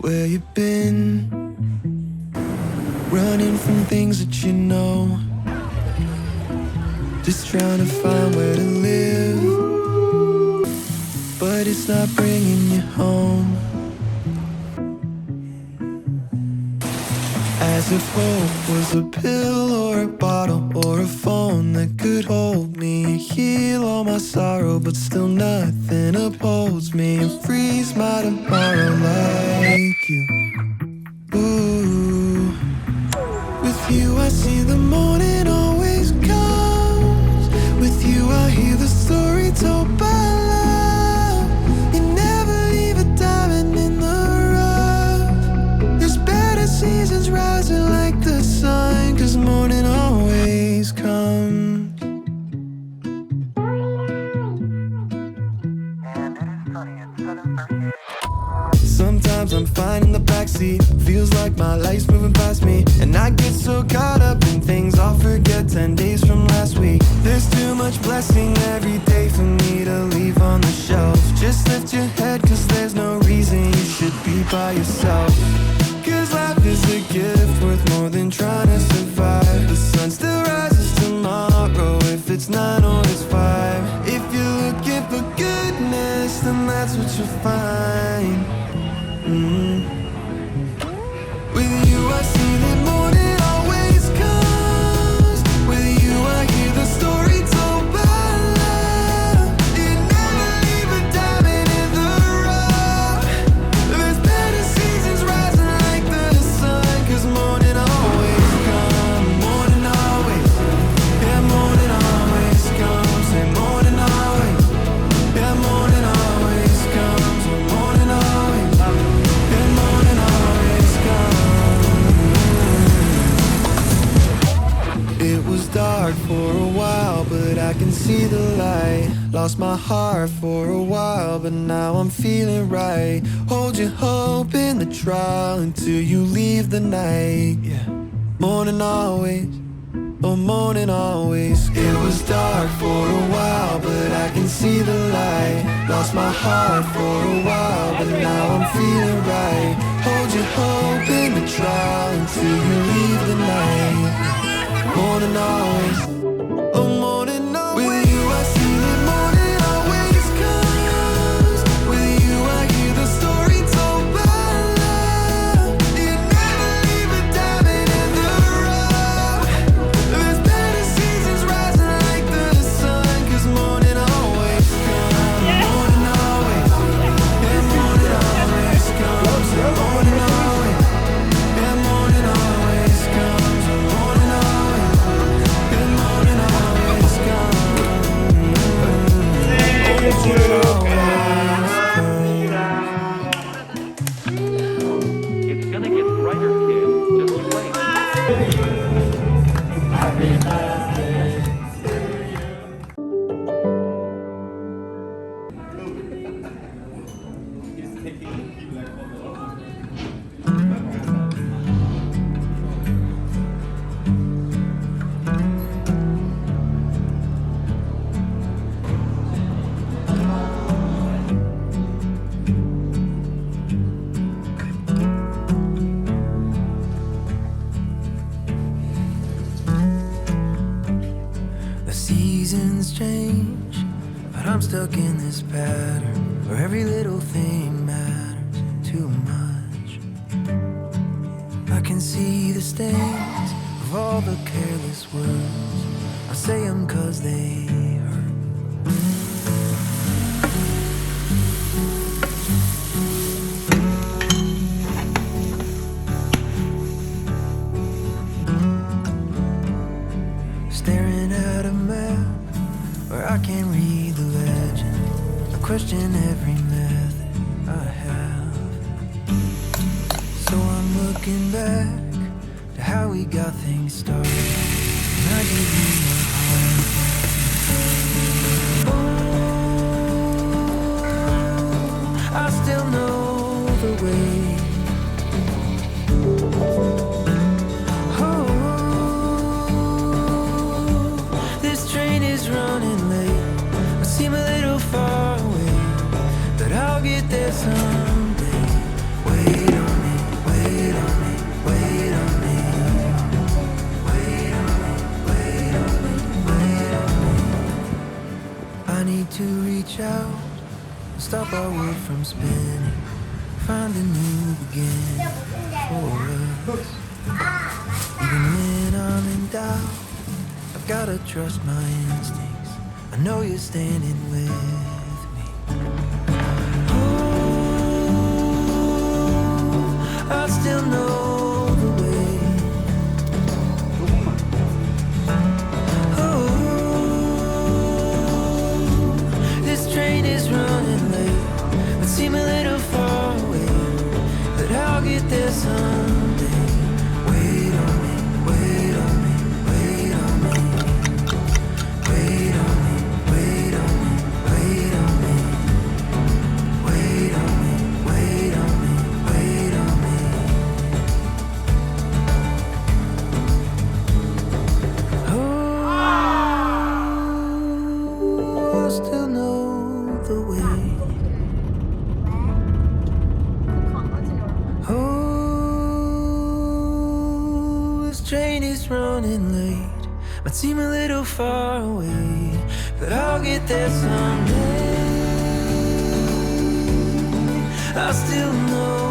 where you been? Running from things that you know, just trying to find where to live, but it's not bringing you home. As if hope was a pill or a bottle or a phone that could hold me and heal all my sorrow, but still nothing upholds me and frees my tomorrow like you. Ooh. With you I see the morning always comes. With you I hear the story told by love. You never leave a diamond in the rough. There's better seasons rising like the sun, 'cause morning always comes. Sometimes I'm fine in the backseat, feels like my life's moving past me, and I get so caught up in things I'll forget 10 days from last week. There's too much blessing every day for me to leave on the shelf. Just lift your head, 'cause there's no reason you should be by yourself. 'Cause life is a gift worth more than trying to survive. The sun still rises tomorrow, if it's 9 or it's 5. If you're looking for goodness, then that's what you'll find. With you I see that morning always comes. With you I hear the story told by love. You never leave a diamond in the rough. There's better seasons rising like the sun, 'cause morning always comes. Morning always, yeah, morning always comes. And morning always, yeah, morning always comes. Morning always, yeah, morning always comes. It was dark for a while, but I can see the light. Lost my heart for a while, but now I'm feeling right. Hold your hope in the trial until you leave the night. Yeah. Morning always, oh morning always. It was dark for a while, but I can see the light. Lost my heart for a while, but now I'm feeling right. Hold your hope in the trial until you leave the night. Morning always, oh morning always. With you I see that morning always comes. With you I hear the story told by love. You never leave a diamond in the rough. There's better seasons rising like the sun, 'cause morning always comes. Morning always, yeah, morning always comes. Morning always, yeah, morning always comes. Morning always, yeah, morning always It's gonna get brighter, kid. Just wait. The seasons change, but I'm stuck in this pattern where every little thing matters too much. I can see the stains of all the careless words. I say them 'cause they hurt. Staring at a map where I can't read the legend. I question every method I have. So I'm looking back to how we got things started, and I give you my heart. Oh, I still know the way. Running late, I seem a little far away, but I'll get there someday. Wait on me. stop our wood from spinning, find a new beginning for us. Even when I'm in doubt, I've gotta trust my instincts. I know you're standing with me. Oh, I still know the way. Oh, this train is running late, but seem a little far away. But I'll get there someday. Wait on me, wait on me, wait on me. Wait on me, wait on me, wait on me. Wait on me, wait on me, wait on me. Oh, I still know the way. Oh, this train is running late. Might seem a little far away, but I'll get there someday. I still know